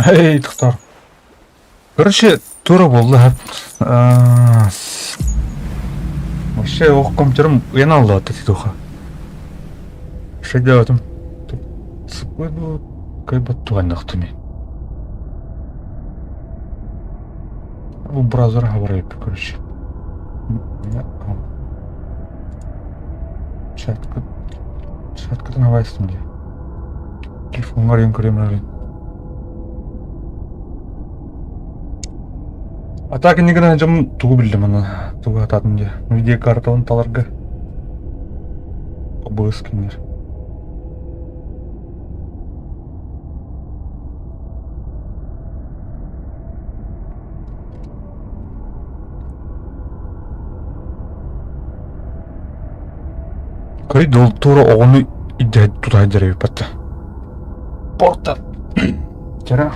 Эй, Тоқтар. Короче, тура болды. Вообще, оқ компьютерім ұян алды атты титуха. Шайда өтім. Сыпой бұл кайбат туған нақтыми. Бұл браузер хабарайып, короче. Шаткадан авайстым де. Телефонға рейін көремін әрін. Атаки негана жам тугу билдим аны. Тугу ататын же. Видео карталын таларга. Обыз кинер. Кай дол тура оғыны идея тутай дерев патта. Порта. Жара.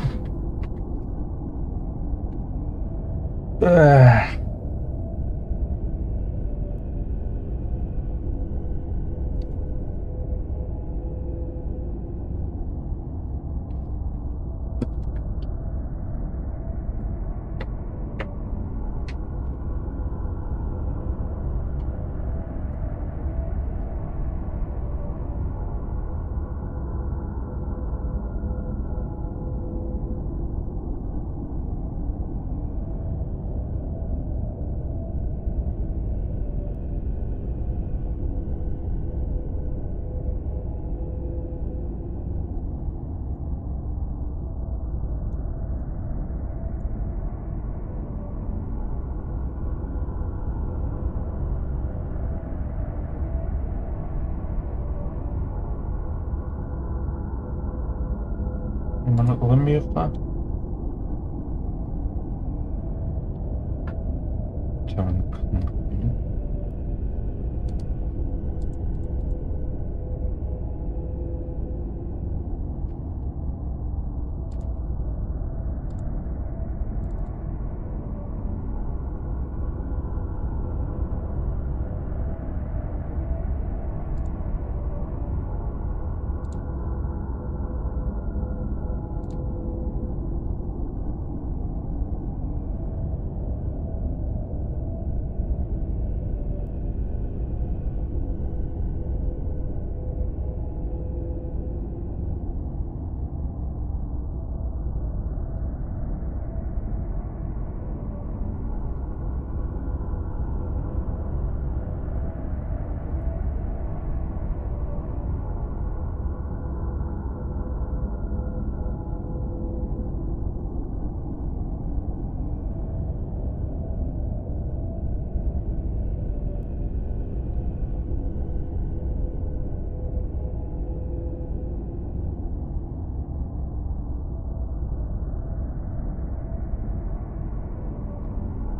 Mana olamıyor lan. Canım.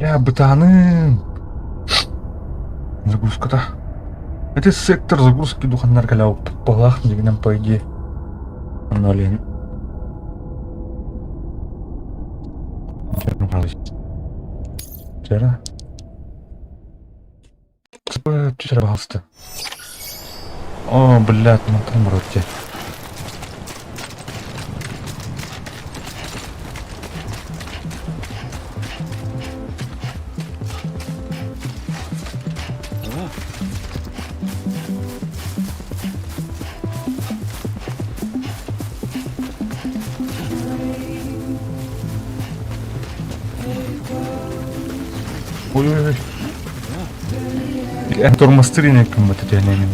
Я бытаным. Загрузка-то. Это сектор загрузки духаннар каляу палах дегенем по идее. Анолин. Жара. Чуть пожалуйста. О, блядь, ну там вроде. Ой-ой-ой. Я тормозтырение кому-то тянем.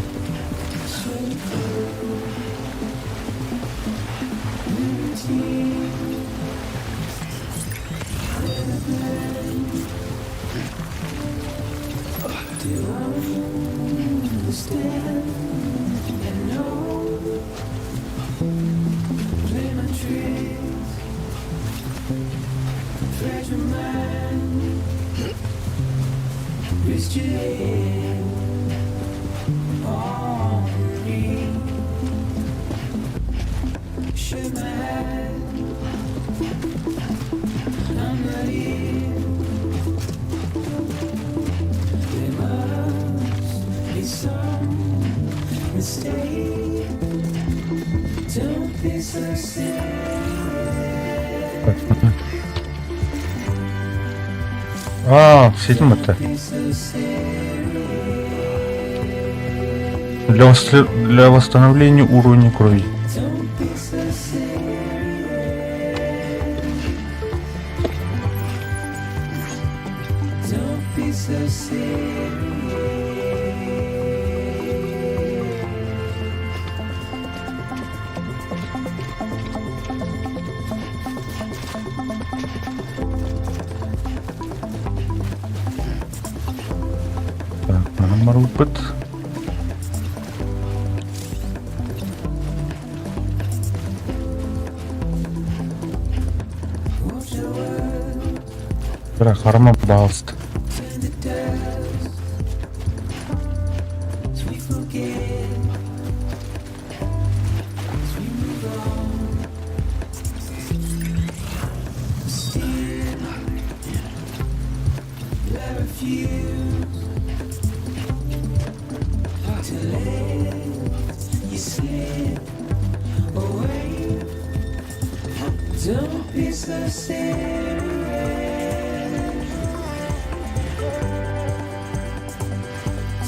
Don't be so serious. Сетим это. Для восстановления уровня крови. Так, нормально опыт. Бірақ арма балст. Don't be so serious.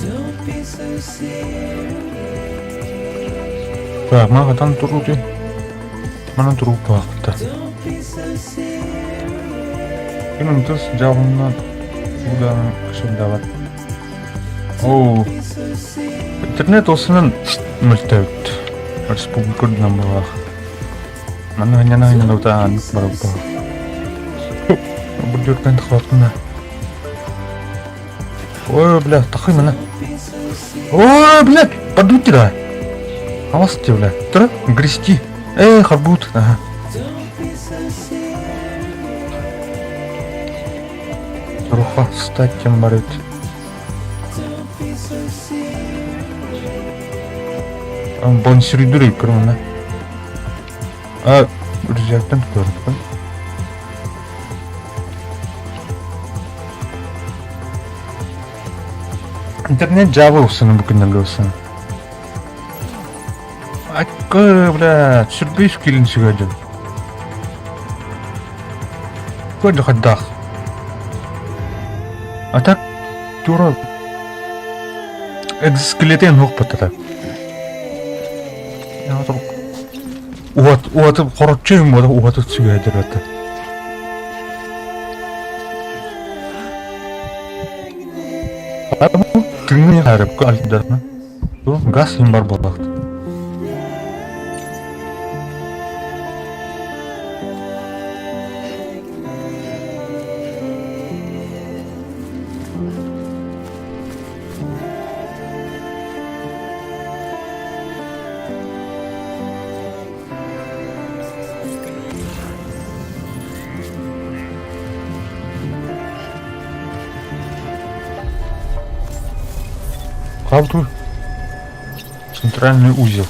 Don't be so serious. Так, магадан туру де. Мана туру бақта. Don't be so serious. Кинун тыс жағынан удан кышындават. Оу. Be so serious. Интернет осынын мүлтәут. Республикадан бағақ. Мана хanyана утан барапа. Бұл жүрген тұқылатына. Ой, бля, тақай мана. Ой, блядь, подуйте да. Аласты, бля. Тұра, грести. Эй, харбут. Ага. Don't be so serious. Руха стать тем барет. Don't be so serious. Бон сиридурей кырмана. Рүзяктан көріп қой. Интернет жабы ұсыны бүкіндерге ұсыны. Акы, бля, сүрбейс келін сүгәдім. Көді қаддақ. А так, тура экзоскелетен оқ баттыда. Уатып қоротчайым бода уатып сүгәдір батты. Бұл тыңын қарып қалдырма. Бұл газ ең бар болақты. Правду? Центральный узел.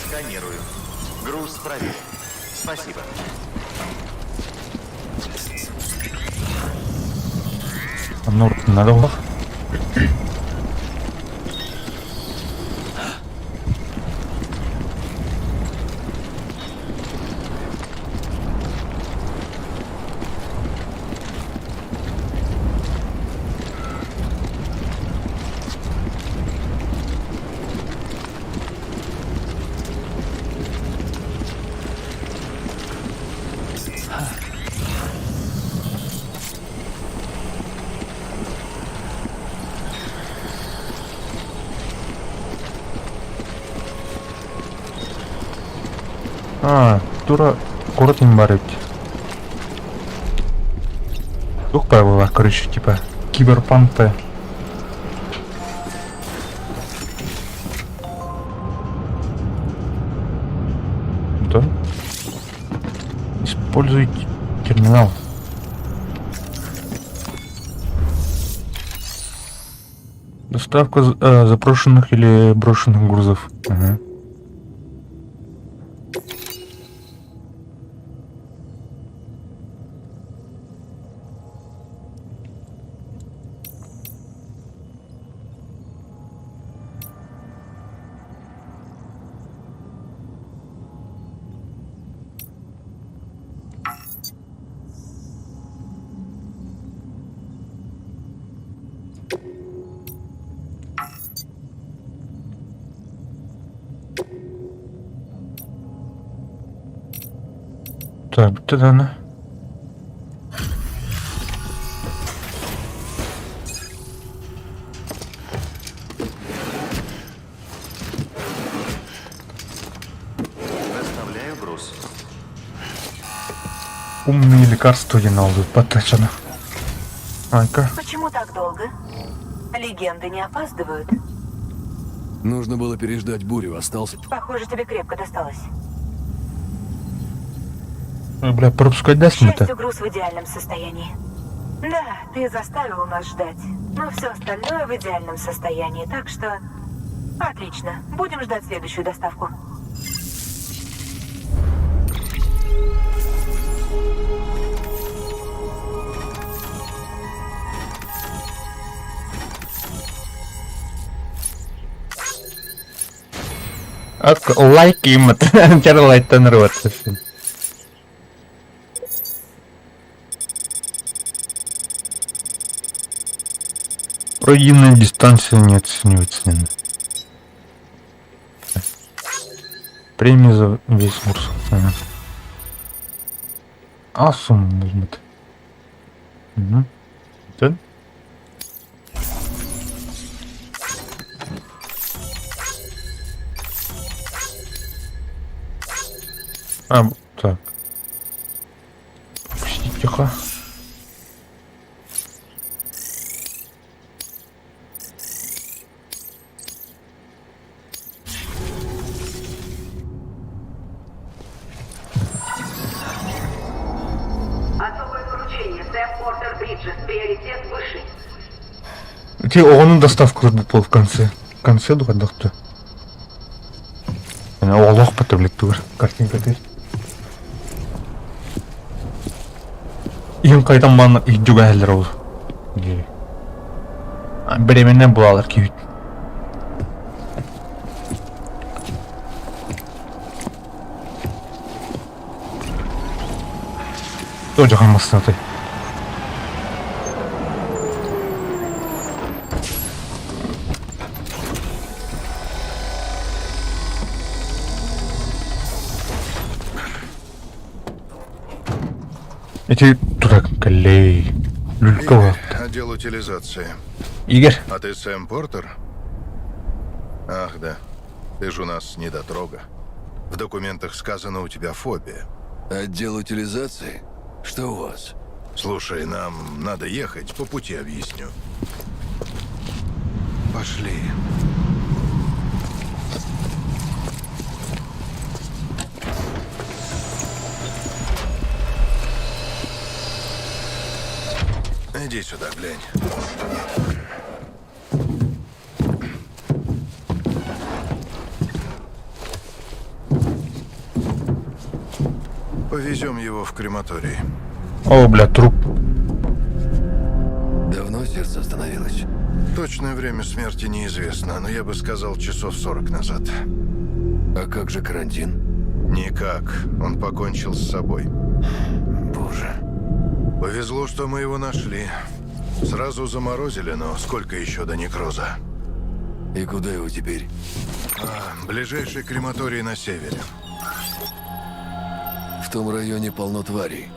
Сканирую. Груз проверен. Спасибо. Надо было. Тура город им барить. Дух правила, короче, типа киберпанк-то. Да? Используйте терминал. Доставка запрошенных или брошенных грузов. Ага. Так, bitti de ne? Доставляю груз. Умные лекарства алды потрачено. Айка. Почему так долго? Легенды не опаздывают. Нужно было переждать бурю, остался. Похоже, тебе крепко досталось. Ой, бля, пропускать К даст мне-то? счастью, груз в идеальном состоянии. Да, ты заставил нас ждать. Но все остальное в идеальном состоянии, так что... Отлично. Будем ждать следующую доставку. Лайк им это. Cara лайктан рваться. Пройденная дистанция не оценивается. Премия за весь курс. Ага. А сумма возьмет. Угу. Да? А, так. Почти тихо. Особое поручение. Сэм Портер Бриджес. Приоритет высший. Те onun доставку был в конце. В конце докторы. Олох потом тур. Картинка теперь. Ең қайдан мана үйдегі әлдер ол. Біременен бұлалар кейт. Тоже қалмасын атай. Эти дурак, колей. Люлькова. Отдел утилизации. Игорь. А ты Сэм Портер? Ах, да. Ты же у нас недотрога. В документах сказано, у тебя фобия. Отдел утилизации? Что у вас? Слушай, нам надо ехать, по пути объясню. Пошли. Иди сюда, глянь. Повезем его в крематорий. О, бля, труп. Давно сердце остановилось? Точное время смерти неизвестно, но я бы сказал часов 40 назад. А как же карантин? Никак. Он покончил с собой. Боже. Повезло, что мы его нашли. Сразу заморозили, но сколько еще до некроза? И куда его теперь? Ближайший крематорий на севере. В том районе полно тварей.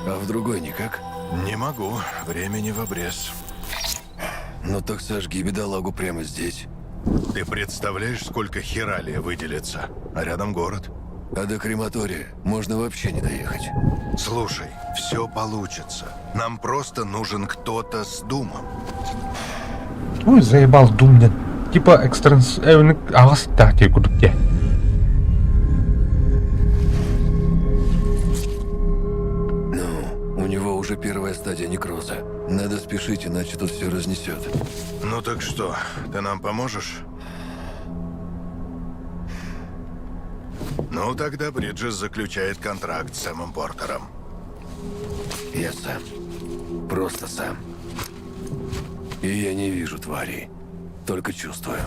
А в другой никак? Не могу. Времени в обрез. Ну так сожги бедолагу прямо здесь. Ты представляешь, сколько хералия выделится? А рядом город. А до крематория можно вообще не доехать. Слушай, все получится. Нам просто нужен кто-то с думом. Ой, заебал дум, блин. Типа экстренс... Ағас тәхте күдікте. Ну, у него уже первая стадия некроза. Надо спешить, иначе тут все разнесет. Ну так что, ты нам поможешь? Ну тогда Бриджес заключает контракт с Сэмом Портером. Я сам. Просто сам. И я не вижу тварей. Только чувствую.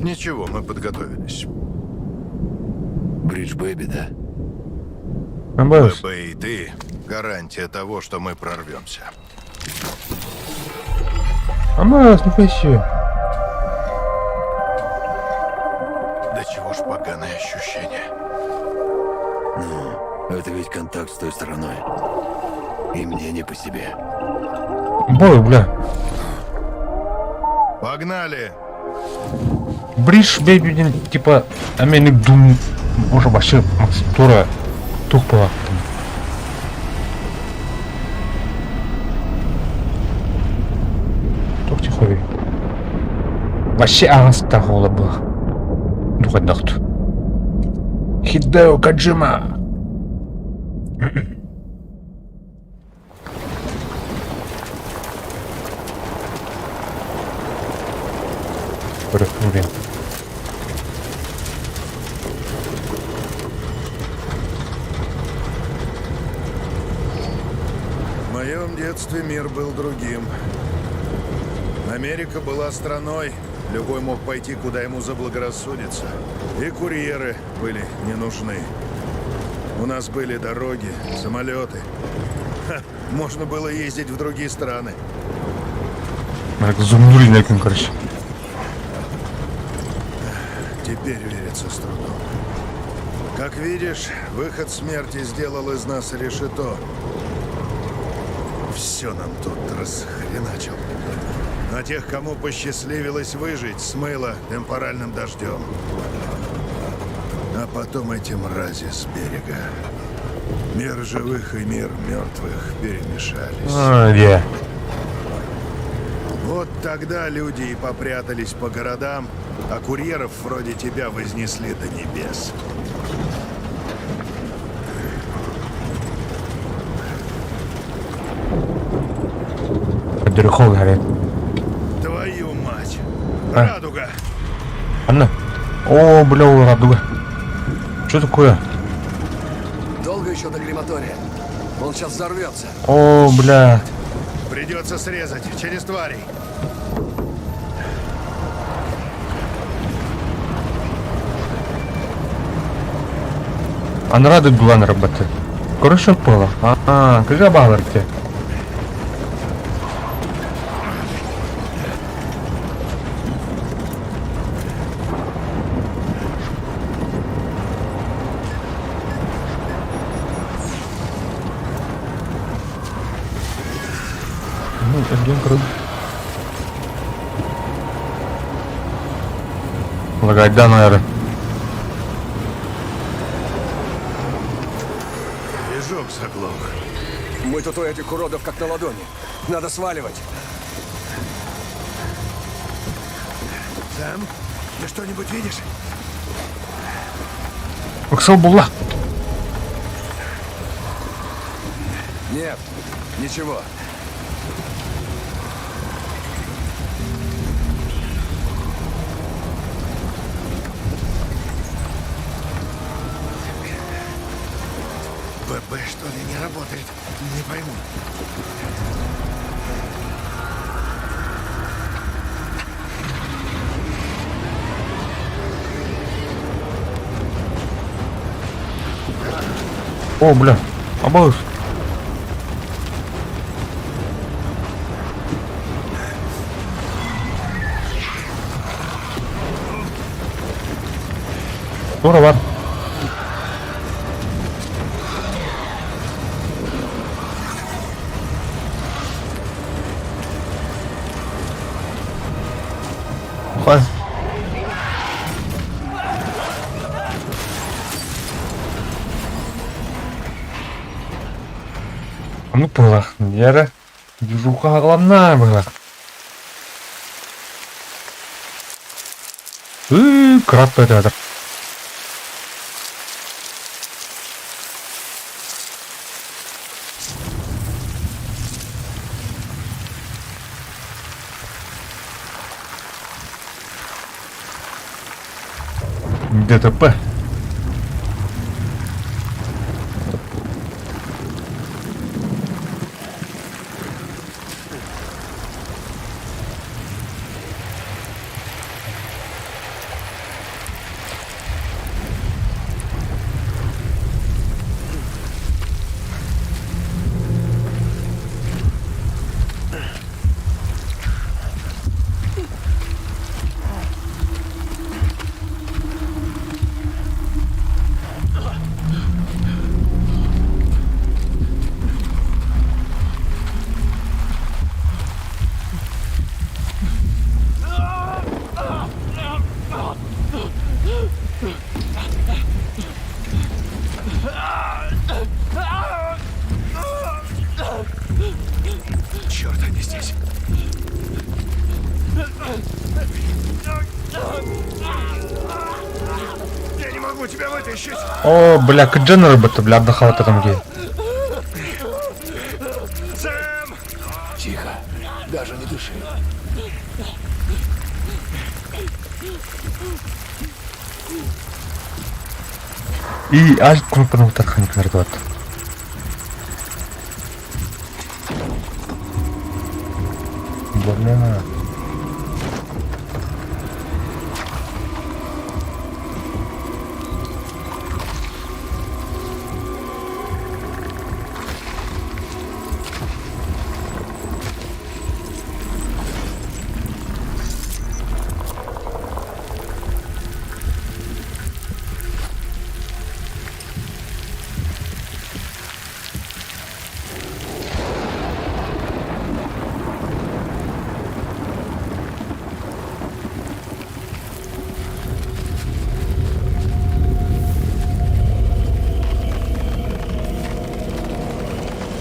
Ничего, мы подготовились. Бридж Бэби, да? Набавился. ББ и ты — гарантия того, что мы прорвемся. Набавился, нихуя себе. Да чего ж поганое ощущение. Ну, Это ведь контакт с той стороной. И мне не по себе. Бой, бля. Погнали! Бриш бейбиден типа әменік дум уже вообще тура тух была. Тух тиховей. Вообще ағысты қолы была. Духать нахту. Хидео Каджима. Блин. В моем детстве мир был другим. Америка была страной, любой мог пойти, куда ему заблагорассудится. И курьеры были не нужны. У нас были дороги, самолеты. Ха, можно было ездить в другие страны. Зумнули неким, короче. Теперь верится с трудом. Как видишь, выход смерти сделал из нас решето. Все нам тут расхреначил. А тех, кому посчастливилось выжить, смыло темпоральным дождем. А потом эти мрази с берега. Мир живых и мир мертвых перемешались. Вот тогда люди и попрятались по городам, а курьеров вроде тебя вознесли до небес. Дырхол горит. Твою мать! Радуга! Анна. О, бля, радуга. Что такое? Долго еще до крематория? Он сейчас взорвется. О, бля. Придется срезать через тварей. Анрады дулан работает. Короче, пала. Как багларте. Ну, идем круг. Лагать, да, наверное. Движок заглох. Мы тут у этих уродов как на ладони. Надо сваливать. Сэм, ты что-нибудь видишь? Оксал була. Нет, ничего. ББ, что ли, не работает? Не пойму. О, бля. Обалдеть. Здорово. Хай. Ну, было. Яра. Движуха главная была. Крат это. ДТП. могу тебя вытащить. О, бля, как Дженнер бы-то, бля, отдыхал от этом гея. Сэм! Тихо. Даже не дыши. И аж кнопканы тархан кырдыбат. Бля.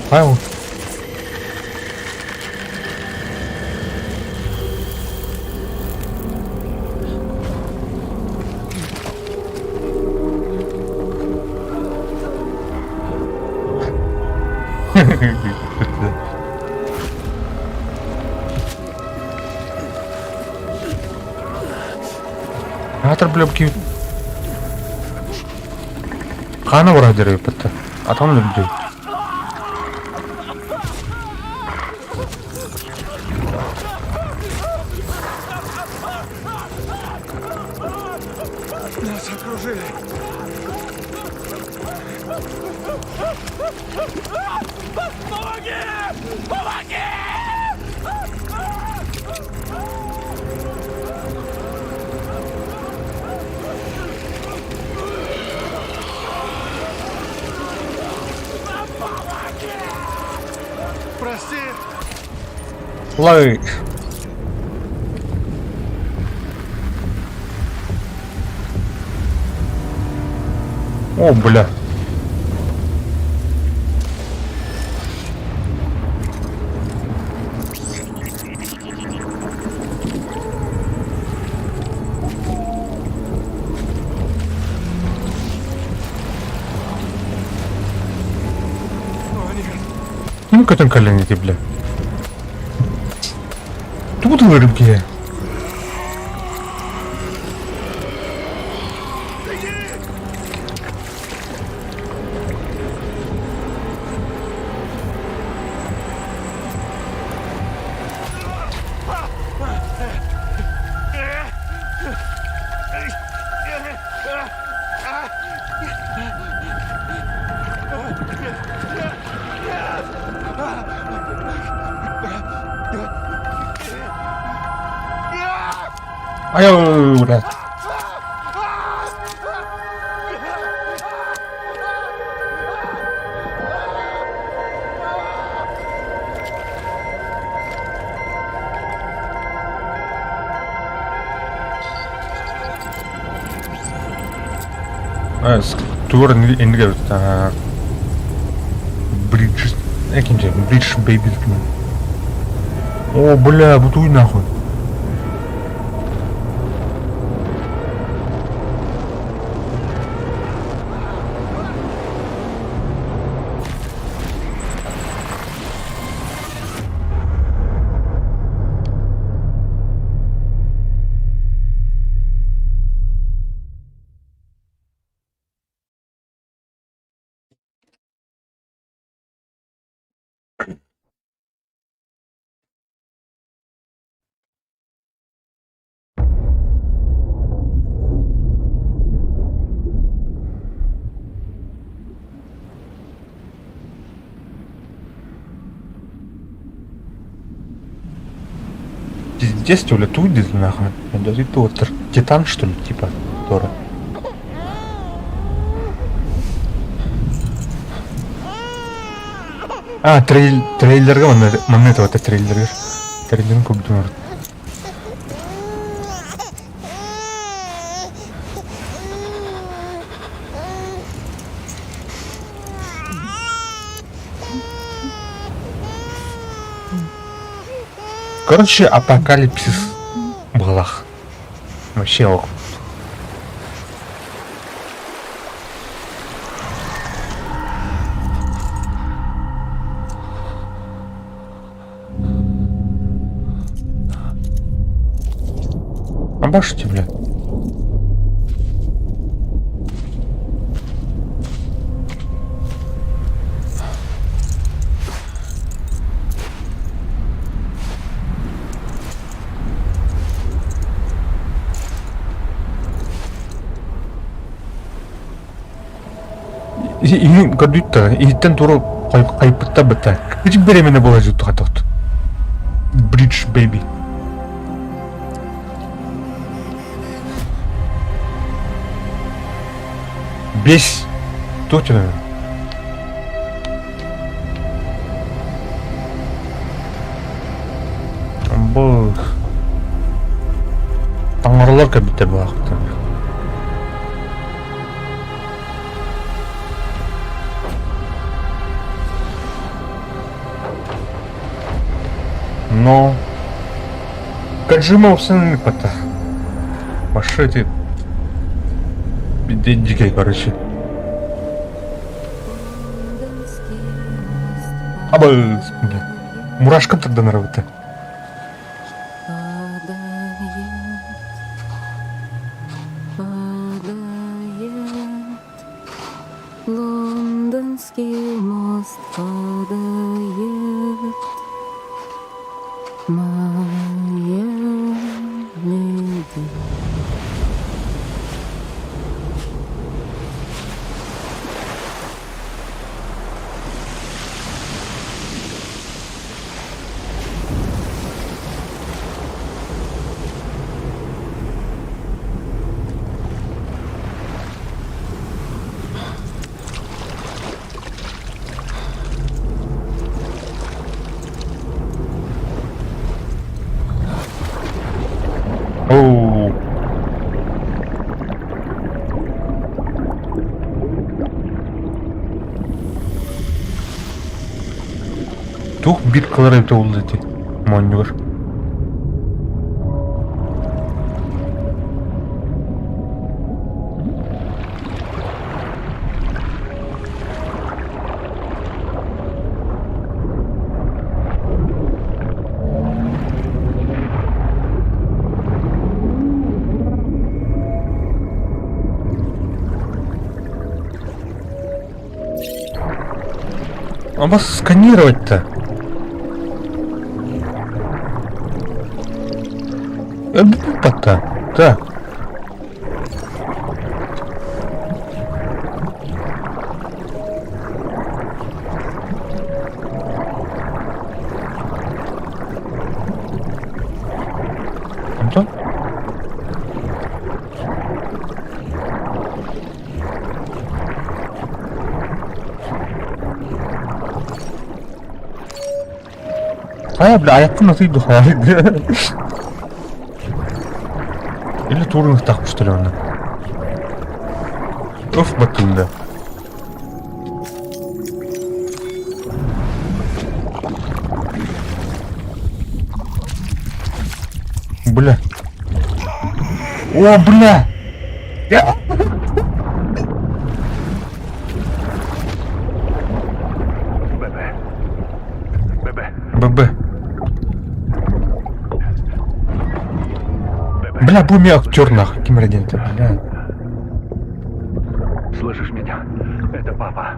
Файл. Атыр бля бки. Қаны бара дерев бітті. Атам люблю. Нас окружили. Прости. Лай. О, бля. Ну, как колени, бля. Тут рыбки. Ай, блядь. Тур энергия бридж, экинче бридж бейби. О, бля, бутуй нахуй. Здесь что ли тут здесь нахуй? Это тот Титан что ли типа Тора? А трейлерга мана этого трейлерга. Трейлерин көбдүр. Короче, апокалипсис в балах. Вообще ок. Ебашите, бля. Ini gadutta, itten turu kayıpta bata. Hiç beremene bolacak tuhatot. Bridge baby. Бес. Точно. Бұл таңғарлар кәбітті бұл ақыта. Но Каджима установи пота. Пошли ты. Дикой, короче. Аба, бля. Мурашкам тогда нравится. Лондонский мост падает. Моя леди. Оу. Тух бит кылар өтө болду эти. Монюр. А вас сканировать-то? Пота. Так. Антон? Бля, аяқтың атыйды қалайды. Или турных так, что ли, она? Оф, батында. Бля. О, бля! ББ. Бля, буми актер нахуй, Кимрадин-то, бля. Слышишь меня? Это папа.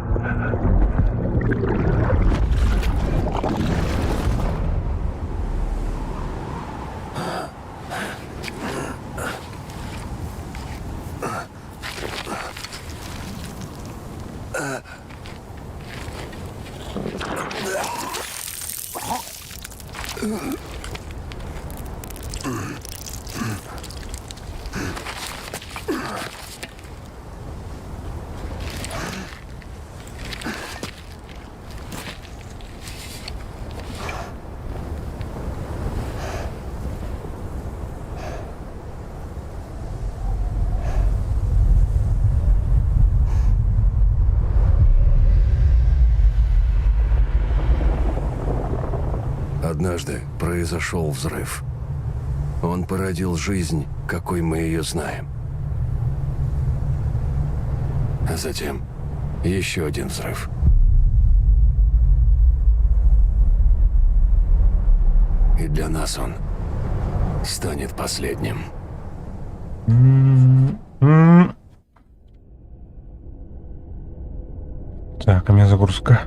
Однажды произошел взрыв. Он породил жизнь, какой мы ее знаем. А затем еще один взрыв. И для нас он станет последним. Так, у меня загрузка.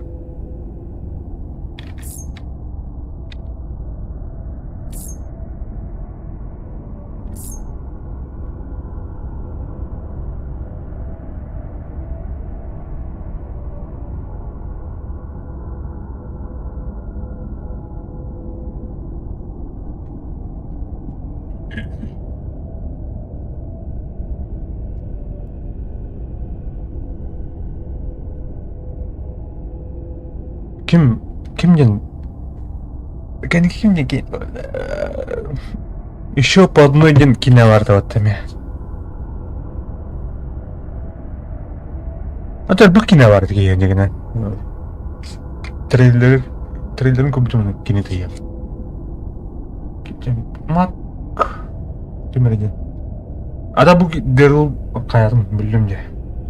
Кимден? Кимден? Еще по одной день киноварта вот там. Это был киноварт, я не знаю. Трейлерин көбүтүм кинети я. Мак. Кимерден? Ада бу дерил каярым билдим же.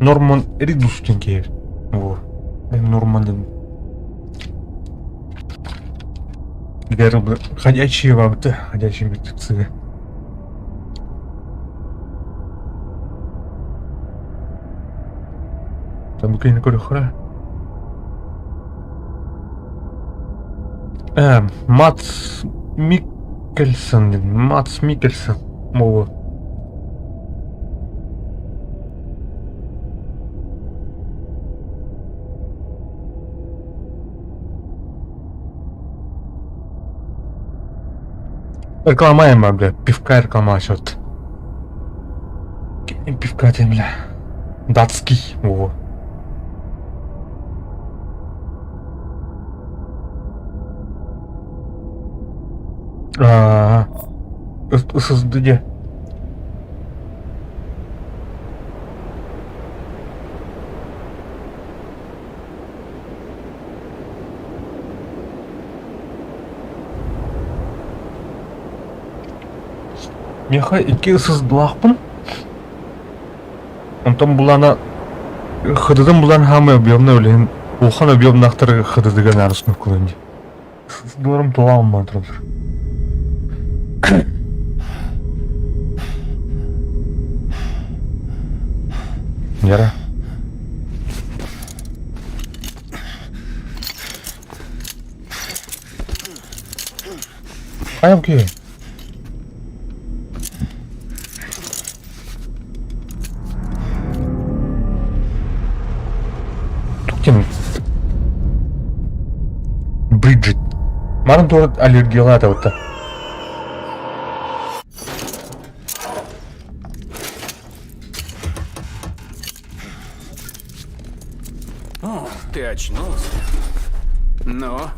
Норман Ридустин кейер. Во. Нормандын. Дерил ходячие вабыты, ходячие мертвецы. Там какие-нибудь колюхра. Матс Миккельсон. Мова. Рекламаем, бля. Пивка реклама счет. Пивка ты, бля. Датский. Во. ССД. Меха ике сыздылақпын. Онтан бұлана қыдыдың бұлан хамы объемны өлейін. Олхан объемны ақтыры қыдыдыған арысыны көленде. Сыздыларым тоғамын ба тұрдыр. Яра. Қайым ке? Бриджит. Марын турат аллергиялы атауытта. О, ты очнулся. Но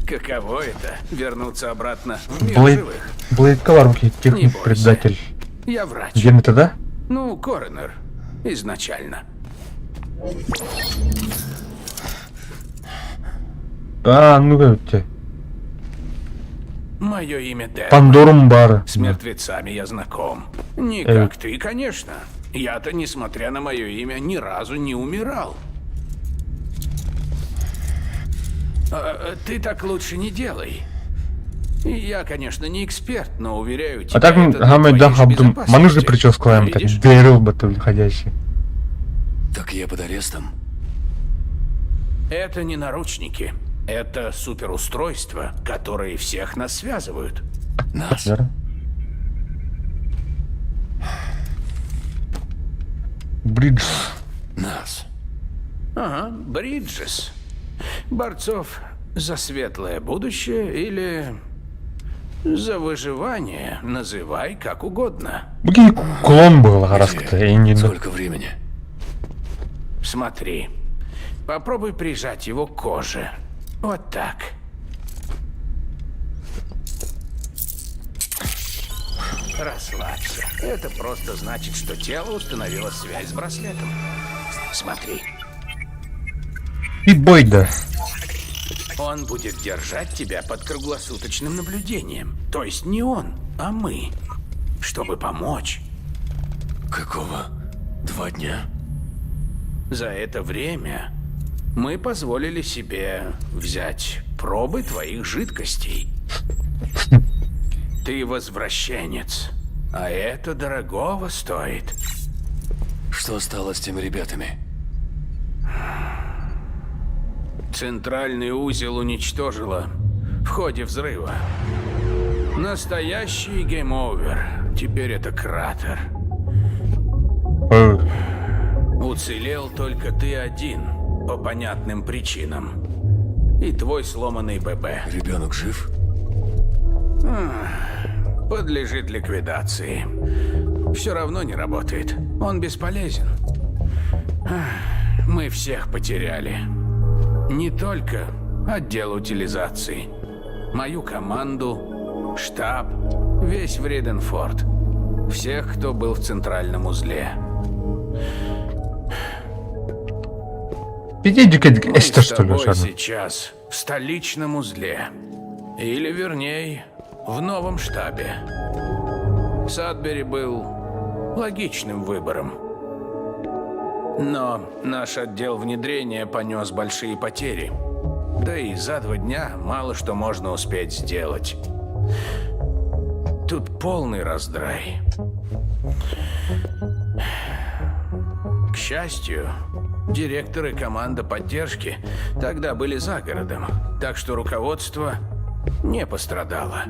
каково это вернуться обратно в мир живых? Блейд Калармки, Не техник бойся. предатель. Я врач. Где это, да? Ну, коронер. Изначально. Ну-ка, тебя. Мое имя Дэн. Пандорум бар. С мертвецами я знаком. Не как ты, конечно. Я-то, несмотря на мое имя, ни разу не умирал. Ты так лучше не делай. Я, конечно, не эксперт, но уверяю тебя, А так, это для Хамед твоей же Дахабдум, безопасности. манужный прическу клаем, так, Видишь? дырыл бы ходящий. Так я под арестом? Это не наручники. Это суперустройства, которые всех нас связывают. Нас? Яра. Бридж. Нас. Ага, Бриджес. Борцов за светлое будущее или за выживание, называй как угодно. Букин клон был, гараската, я не знаю. Сколько времени? Смотри. Попробуй прижать его к коже. Вот так. Расслабься. Это просто значит, что тело установило связь с браслетом. Смотри. И Бойда. Он будет держать тебя под круглосуточным наблюдением. То есть не он, а мы. Чтобы помочь. Какого? 2 дня? За это время мы позволили себе взять пробы твоих жидкостей. Ты возвращенец. А это дорогого стоит. Что стало с теми ребятами? Центральный узел уничтожило в ходе взрыва. Настоящий гейм-овер. Теперь это кратер. Э, Уцелел только ты один, по понятным причинам. И твой сломанный ББ. Ребенок жив? Подлежит ликвидации. Все равно не работает. Он бесполезен. Мы всех потеряли. Не только отдел утилизации. Мою команду, штаб, весь Вреденфорд. Всех, кто был в центральном узле. Пидедик Мы эстер, с что ли, тобой Шарна? сейчас в столичном узле. Или, вернее, в новом штабе. Садбери был логичным выбором. Но наш отдел внедрения понес большие потери. Да и за 2 дня мало что можно успеть сделать. Тут полный раздрай. К счастью, директор и команда поддержки тогда были за городом, так что руководство не пострадало.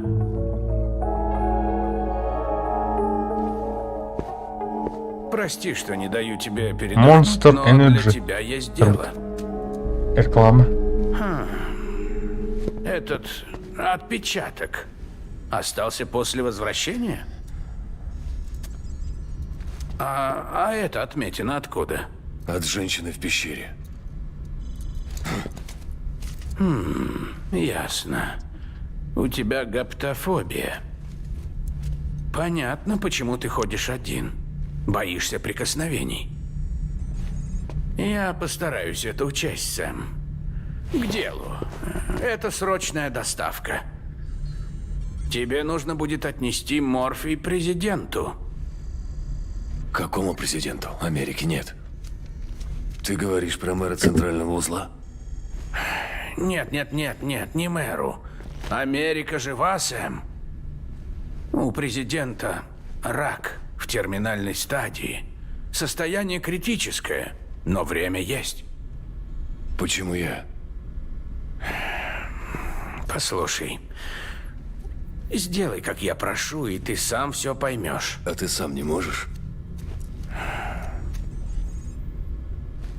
Прости, что не даю тебе передохнуть, Monster но Energy. для тебя есть дело. Реклама. Этот отпечаток остался после возвращения? А эта отметина откуда? От женщины в пещере. Ясно. У тебя гаптофобия. Понятно, почему ты ходишь один. Боишься прикосновений. Я постараюсь это учесть, Сэм. К делу. Это срочная доставка. Тебе нужно будет отнести морфий президенту. Какому президенту? Америки нет. Ты говоришь про мэра центрального узла? Нет, не мэру. Америка жива, Сэм. У президента рак в терминальной стадии. Состояние критическое, но время есть. Почему я? Послушай, сделай, как я прошу, и ты сам все поймешь. А ты сам не можешь?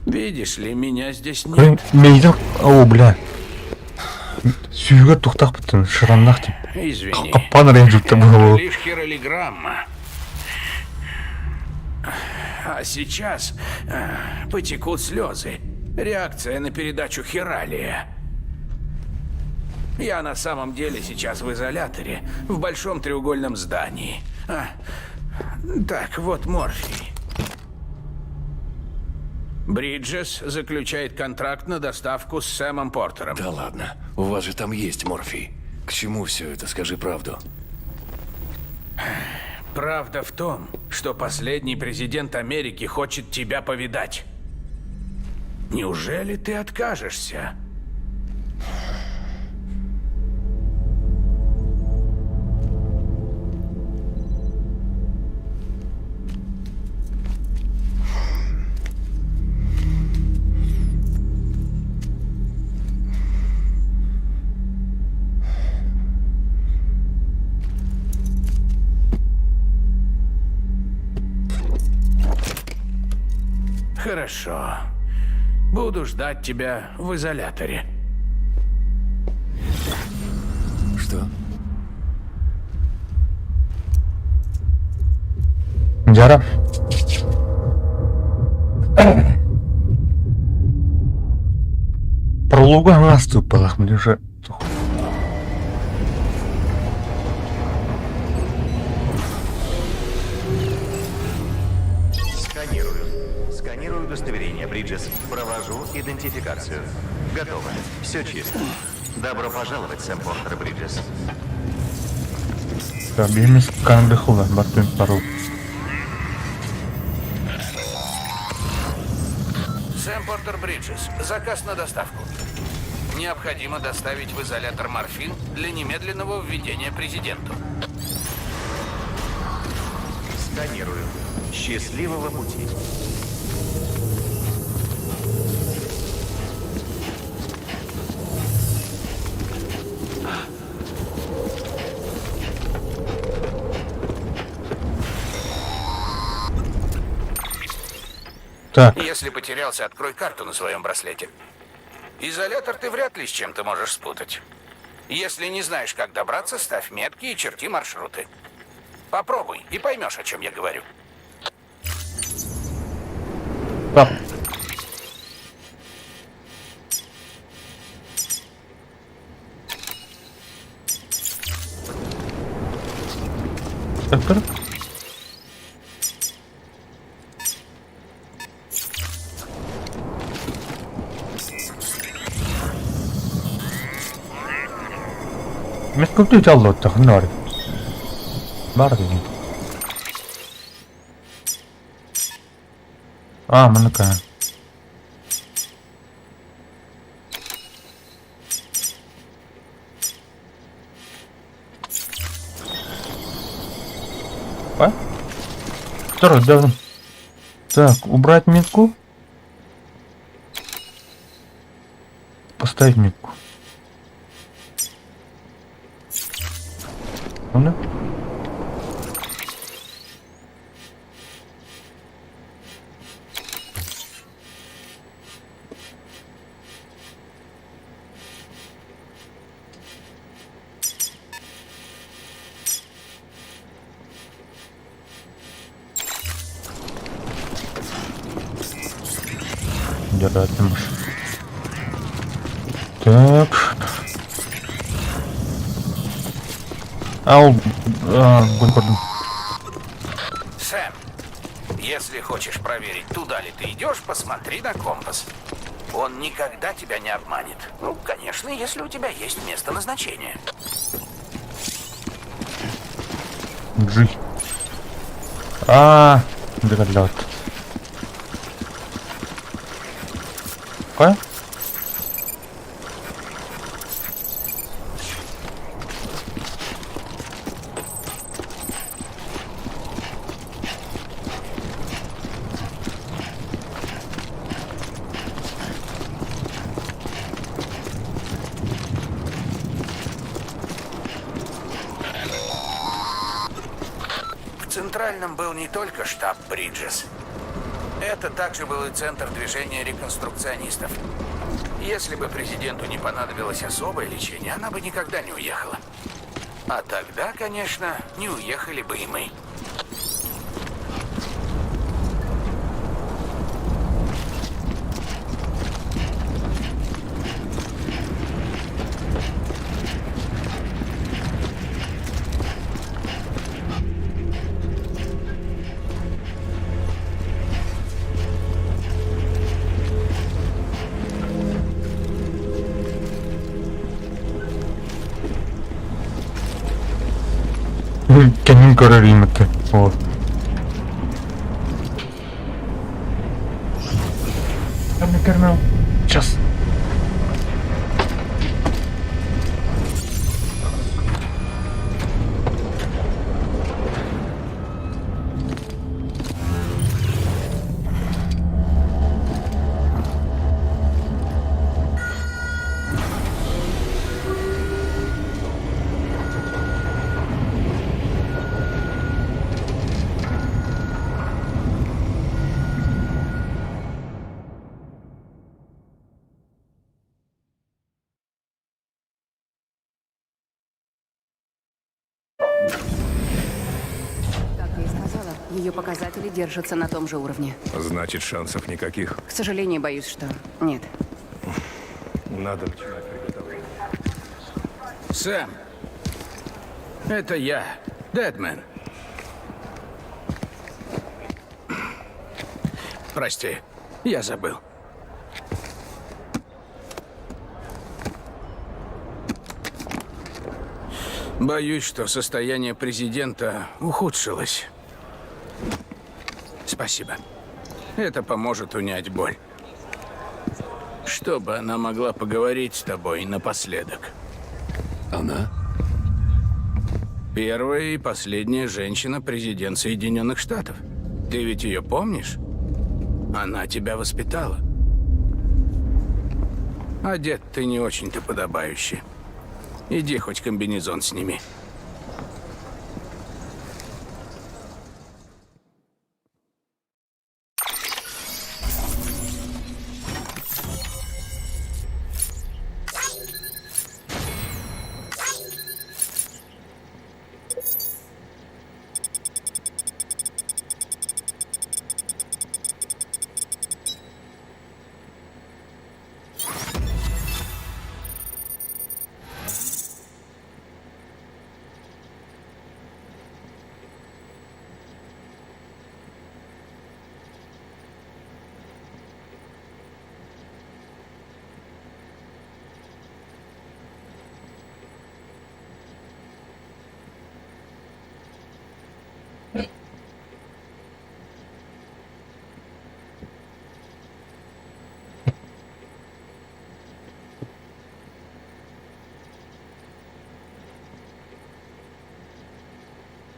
Видишь ли, меня здесь Блин, нет. мейді... О, бля. Сүйігі тоқтақ бітін, шыраннақ деп. Извини. Қаппан ренжіпті Это бұл. лишь хиролиграмма. А сейчас потекут слезы. Реакция на передачу хиралия. Я на самом деле сейчас в изоляторе, в большом треугольном здании. Так, вот морфий. Бриджес заключает контракт на доставку с Сэмом Портером. Да ладно, у вас же там есть морфий. К чему все это, скажи правду. Правда в том, что последний президент Америки хочет тебя повидать. Неужели ты откажешься? Хорошо. Буду ждать тебя в изоляторе. Что? Жара. Прологу аңасты ұппалақ, мен уже... Сканирую удостоверение, Бриджес. Провожу идентификацию. Готово. Все чисто. Добро пожаловать, Сэм Портер, Бриджес. Білмес қанды құлан, бартын парол. Сэм Портер Бриджес. Заказ на доставку. Необходимо доставить в изолятор морфин для немедленного введения президенту. Сканирую. Счастливого пути. Так, Если потерялся, открой карту на своем браслете. Изолятор ты вряд ли с чем-то можешь спутать. Если не знаешь, как добраться, ставь метки и черти маршруты. Попробуй и поймешь, о чем я говорю. так. Так. Mis kõige tallute on noori? Värvi. Ma näen. Второй, да. Так, убрать метку. Поставить метку. Ну, держать не можешь. Так. Сэм, если хочешь проверить, туда ли ты идешь, посмотри на компас. Он никогда тебя не обманет. Ну, конечно, если у тебя есть место назначения. Джи. Догадал. Какая? В Центральном был не только штаб Бриджес. Это также был и центр движения реконструкционистов. Если бы президенту не понадобилось особое лечение, она бы никогда не уехала. А тогда, конечно, не уехали бы и мы. Canyon Correrímate. Вот. Кармел. Сейчас. Как я и сказала, ее показатели держатся на том же уровне. Значит, шансов никаких. К сожалению, боюсь, что нет. Надо начинать приготовление. Сэм, это я, Дэдмен. Прости, я забыл. Боюсь, что состояние президента ухудшилось. Спасибо. Это поможет унять боль. Чтобы она могла поговорить с тобой напоследок. Она? Первая и последняя женщина-президент Соединенных Штатов. Ты ведь ее помнишь? Она тебя воспитала. Одет ты не очень-то подобающе. Иди хоть комбинезон сними.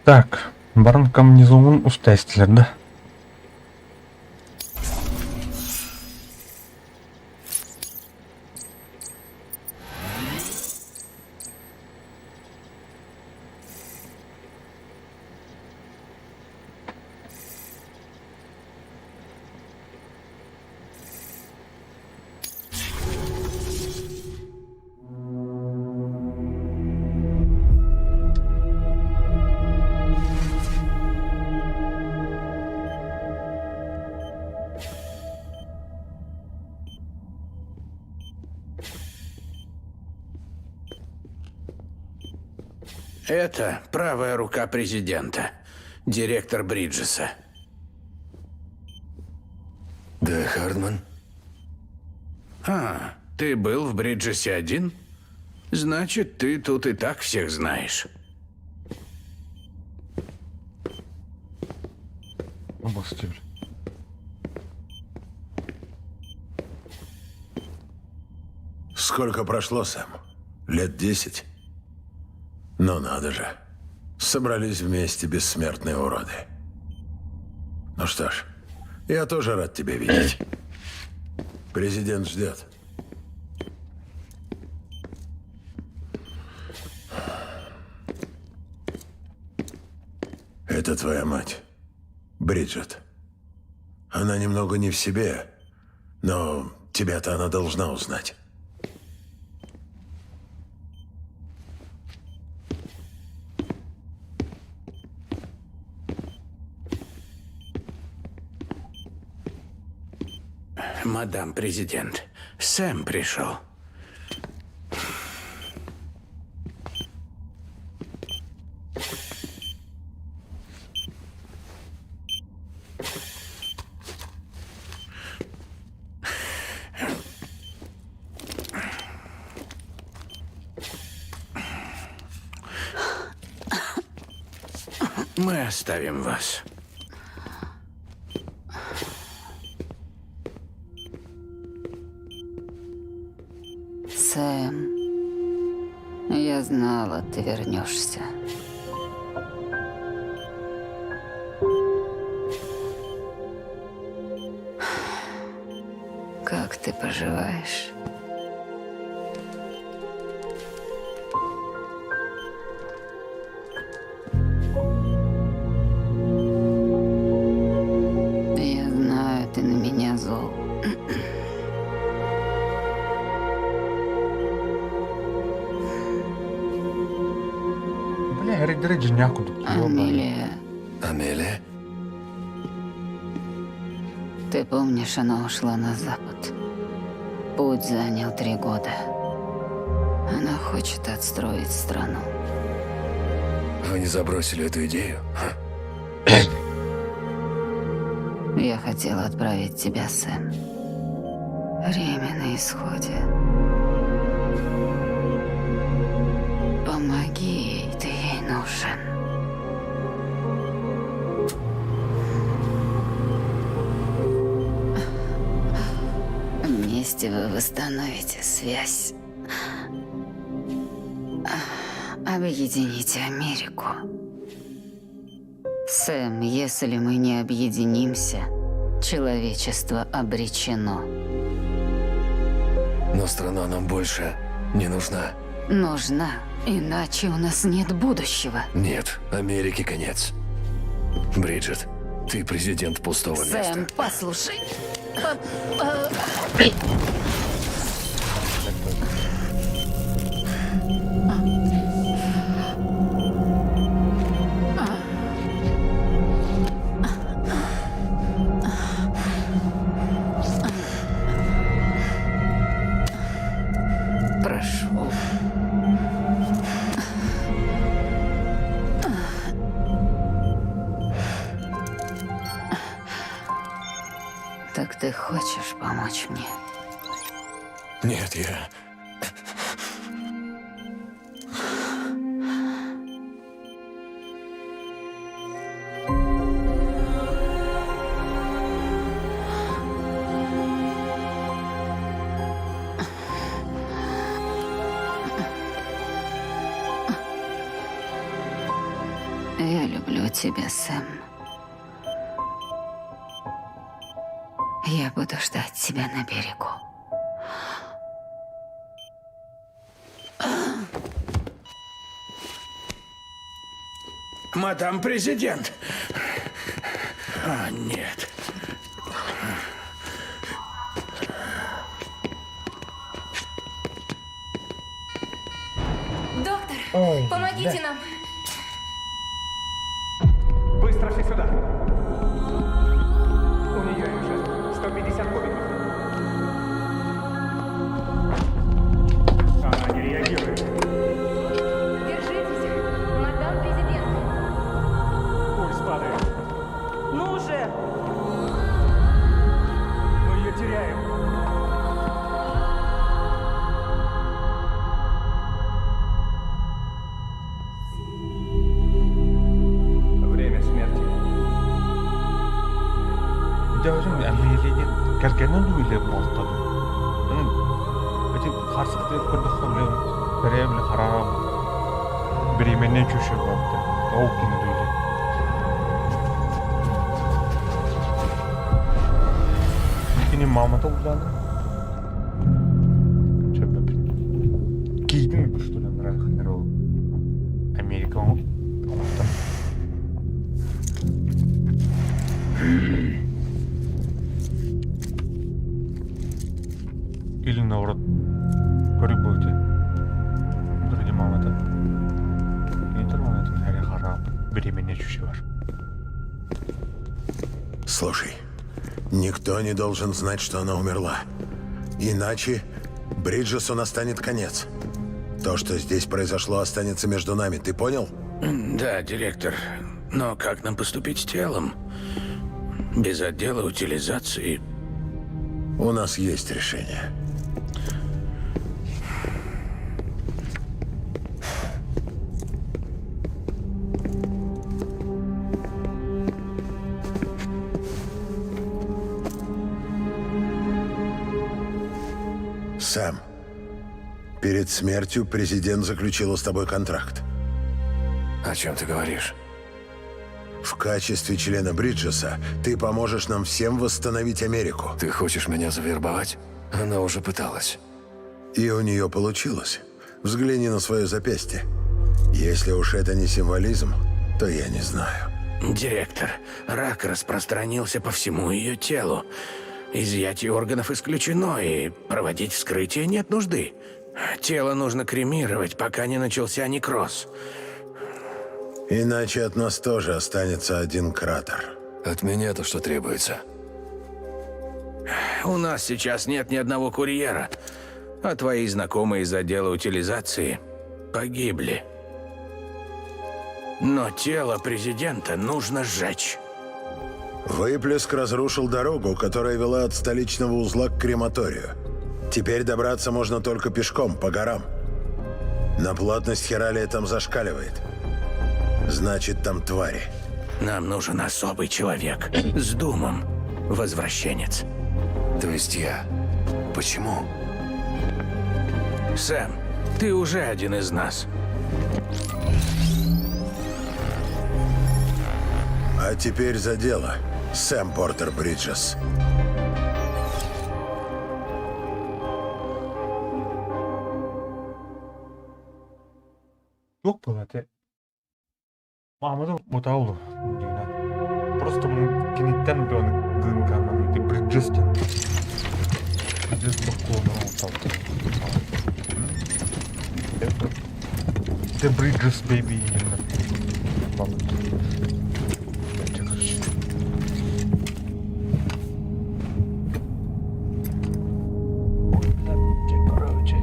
Так, барын комбинезонын ұстайсыздар да. Это правая рука президента, директор Бриджеса. Да, Хардман? А, ты был в Бриджесе один? Значит, ты тут и так всех знаешь. Обалдеть. Сколько прошло, Сэм? Лет 10? Ну надо же. Собрались вместе бессмертные уроды. Ну что ж, я тоже рад тебя видеть. Президент ждет. Это твоя мать, Бриджит. Она немного не в себе, но тебя-то она должна узнать. Мадам президент, Сэм пришел. Мы оставим вас. Сэм, я знала, ты вернешься. Как ты поживаешь? Я знаю, ты на меня зол. Бля, Риджи някуда. Амелия, Амелия? ты помнишь, она ушла на запад. Путь занял 3 года. Она хочет отстроить страну. Вы не забросили эту идею? Я хотела отправить тебя, Сэм. Время на исходе. Помоги ей, ты ей нужен. Вместе вы восстановите связь. Объедините Америку. Сэм, если мы не объединимся, человечество обречено. Но страна нам больше не нужна. Нужна, иначе у нас нет будущего. Нет, Америке конец. Бриджит, ты президент пустого места. Сэм, послушай. Прошу. Так ты хочешь помочь мне? Нет, я... Я люблю тебя, Сэм. Я буду ждать тебя на берегу. Мадам президент. А, нет. Доктор, Ой, помогите нам. Быстро все сюда. У нее уже 150 кубиков. Она не реагирует. Держитесь, мадам президент. Пульс падает. Ну уже. Мы ее теряем. Время смерти. Я өзім Америкаға келгеннен үйлеп мақтадым. Эти қарсықты көрдіқтен біреуілі қарағам. Біреуменен көшіп бапты. Оу кені үйлеп. Кені мамата ұлданды. Чөпіп. Кейдің күштілен рақыныр ол. Америка оңықтан. Илин аврат көріп бойты. Дұрды мамата. Нетір маматын әрі қарап біремене жүші бар. Слушай, никто не должен знать, что она умерла. Иначе Бриджесу настанет конец. То, что здесь произошло, останется между нами. Ты понял? Да, директор. Но как нам поступить с телом? Без отдела утилизации. У нас есть решение. Сэм, перед смертью президент заключила с тобой контракт. О чем ты говоришь? В качестве члена Бриджеса ты поможешь нам всем восстановить Америку. Ты хочешь меня завербовать? Она уже пыталась. И у нее получилось. Взгляни на свое запястье. Если уж это не символизм, то я не знаю. Директор, рак распространился по всему ее телу. Изъятие органов исключено, и проводить вскрытие нет нужды. Тело нужно кремировать, пока не начался некроз. Иначе от нас тоже останется один кратер. От меня-то что требуется? У нас сейчас нет ни одного курьера, а твои знакомые из отдела утилизации погибли. Но тело президента нужно сжечь. Выплеск разрушил дорогу, которая вела от столичного узла к крематорию. Теперь добраться можно только пешком, по горам. На плотность хералия там зашкаливает. Значит, там твари. Нам нужен особый человек с думом. Возвращенец. То есть я? Почему? Сэм, ты уже один из нас. А теперь за дело, Сэм Портер Бриджес. Yok bu zaten. Mahmut'u mutavlu. Просто кинеттен бен гынканан ди Бриджестен. Бриджес боккону мутавты. The Bridges, baby. Ладно. Короче.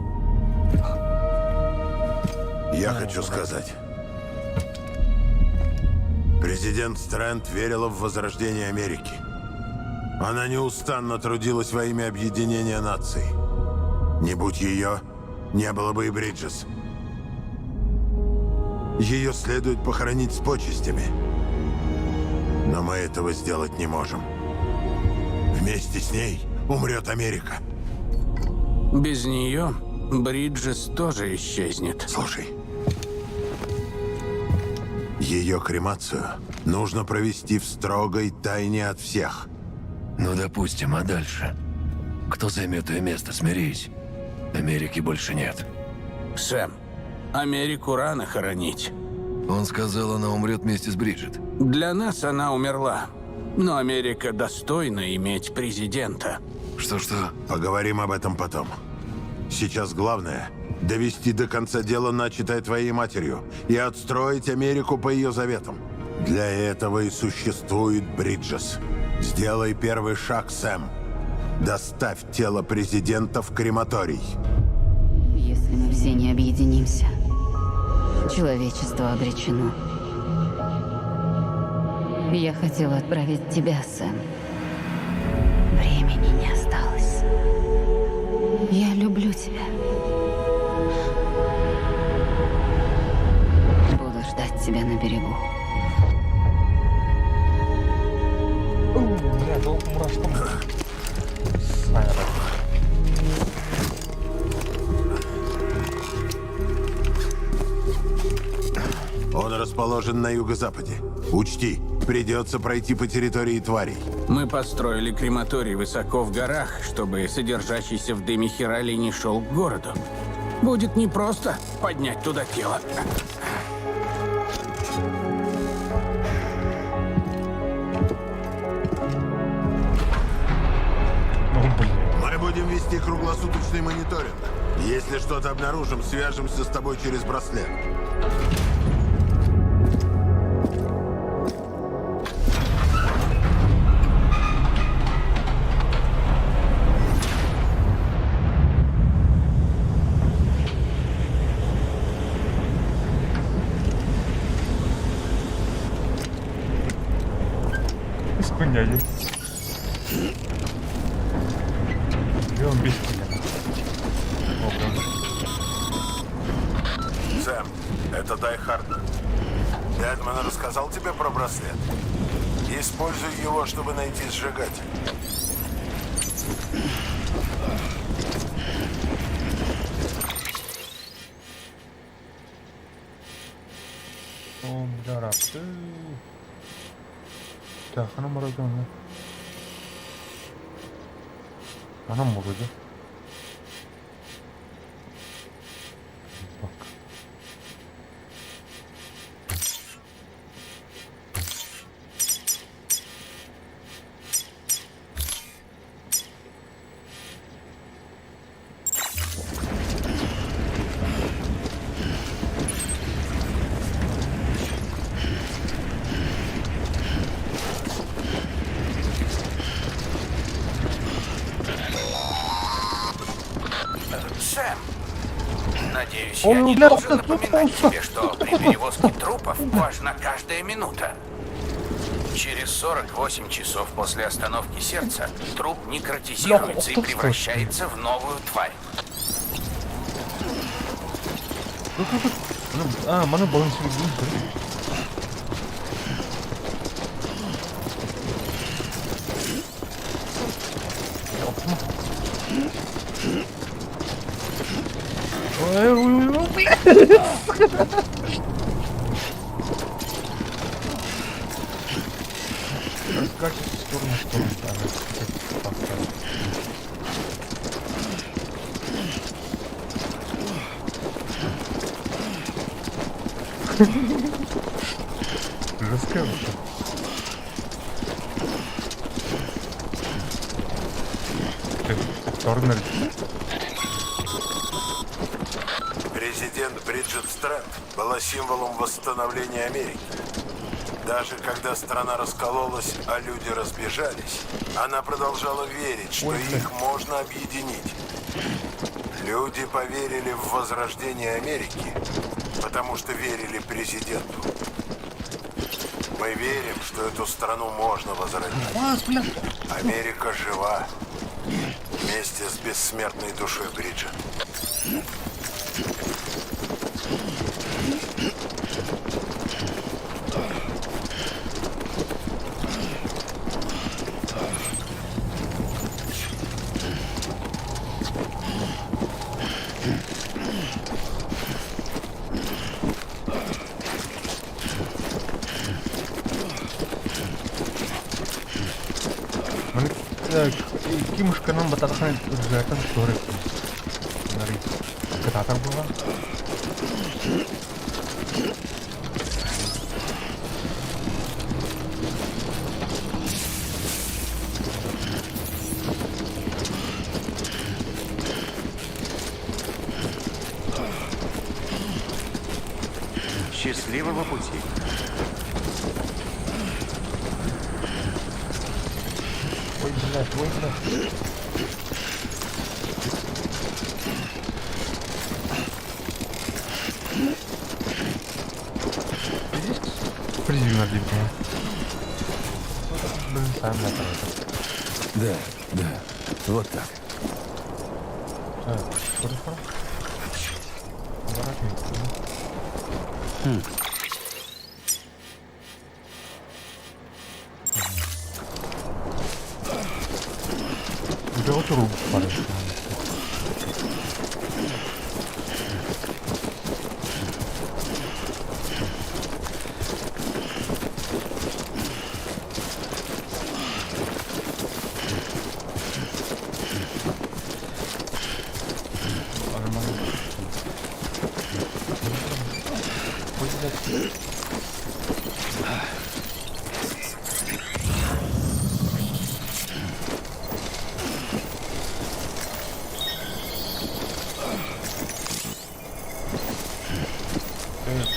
Я хочу сказать. Президент Стрэнд верила в возрождение Америки. Она неустанно трудилась во имя объединения наций. Не будь ее, не было бы и Бриджес. Ее следует похоронить с почестями. Но мы этого сделать не можем. Вместе с ней умрет Америка. Без нее Бриджес тоже исчезнет. Слушай. Ее кремацию нужно провести в строгой тайне от всех. Ну, допустим, а дальше? Кто займет ее место, смирись. Америки больше нет. Сэм, Америку рано хоронить. Он сказал, она умрет вместе с Бриджит. Для нас она умерла. Но Америка достойна иметь президента. Что-что? Поговорим об этом потом. Сейчас главное — довести до конца дело, начатое твоей матерью, и отстроить Америку по ее заветам. Для этого и существует Бриджес. Сделай первый шаг, Сэм. Доставь тело президента в крематорий. Если мы все не объединимся, человечество обречено. Я хотела отправить тебя, Сэм. Времени не осталось. Я люблю тебя. Буду ждать тебя на берегу. Бля, долго мурашком. Снайпер. Он расположен на юго-западе. Учти, придется пройти по территории тварей. Мы построили крематорий высоко в горах, чтобы содержащийся в дыме Хиралий не шел к городу. Будет непросто поднять туда тело. Мы будем вести круглосуточный мониторинг. Если что-то обнаружим, свяжемся с тобой через браслет. Исполняю. И он беспилен. Сэм, это Дай Харден. Дедман рассказал тебе про браслет? Используй его, чтобы найти сжигатель. Yarabdı. Telefonu mu aradı onu? Anam mı aradı? Bak. Сэм, надеюсь, я не должен напоминать тебе, что при перевозке трупов важна каждая минута. Через 48 часов после остановки сердца труп некротизируется и превращается в новую тварь. Mana bağımsız değil. Yapma. Ой, скачет из стороны в сторону. Жесткая вообще. Повторно. Президент Бриджит Стрэнд была символом восстановления Америки. Даже когда страна раскололась, а люди разбежались, она продолжала верить, что их можно объединить. Люди поверили в возрождение Америки, потому что верили президенту. Мы верим, что эту страну можно возродить. Америка жива. Вместе с бессмертной душой Бриджит. Кимушка нам батархан это сорок. Нари. Катар была. Счастливого пути. Ой, блядь. Здесь призив на длинку. Блин, сам на Да, да. Вот так. Так, хорошо. Где вот руку падает?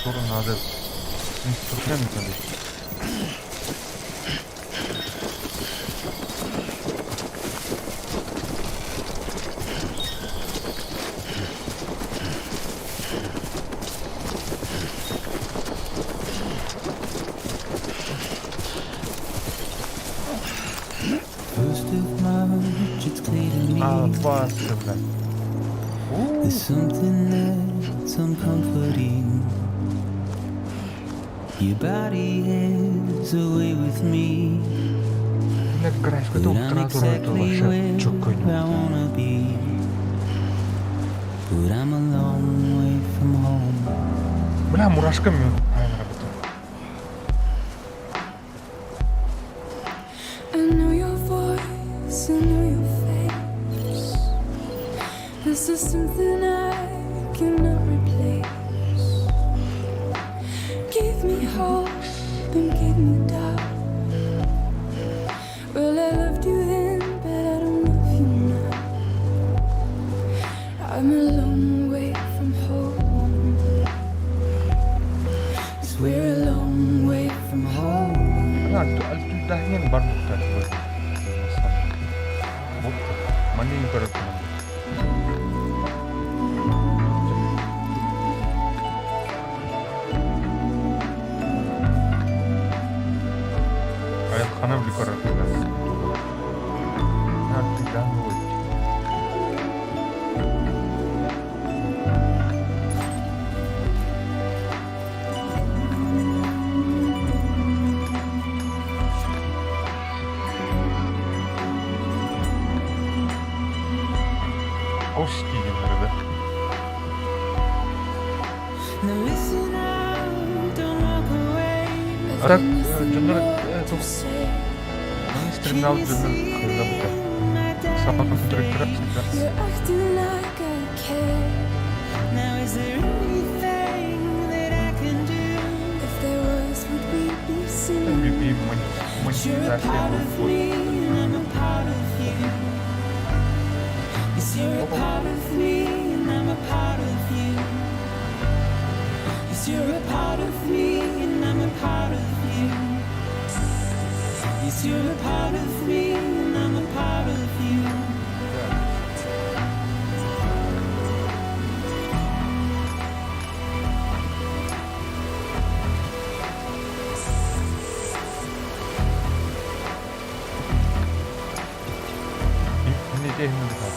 Скоро надо инструмент надо. First of March, it's clear to me. Вас, блядь. There's something that's uncomforting. Your body has a way with me. Блядь, графика, But это I'm утратура, это exactly вообще чё where I какой-нибудь. wanna be. But I'm a long way from home. Бля, мурашками правильно работает. I know your voice, I know your face. This is something I cannot replace. Give me hope and give me doubt. Well, I loved you then, but I don't love you now. I'm a long way from home. 'Cause we're a long way from home. Альтудахнен бар мұқтар. Мане император. Аятхана в ликарах. Остигенлерді. Now listen out, don't walk away. Так, жандар, стрелял когда-то. Саундтрек прекрасный. You're acting like I care. Now is there anything that I can do? If there was, would we be seen? Любимый. You're a part of me and I'm a part of you. Yes, you're a part of me and I'm a part of you. Yes, you're a part of me and I'm a part of you. Yes, you're a part of me and I'm a part of you. Мне деньги надо.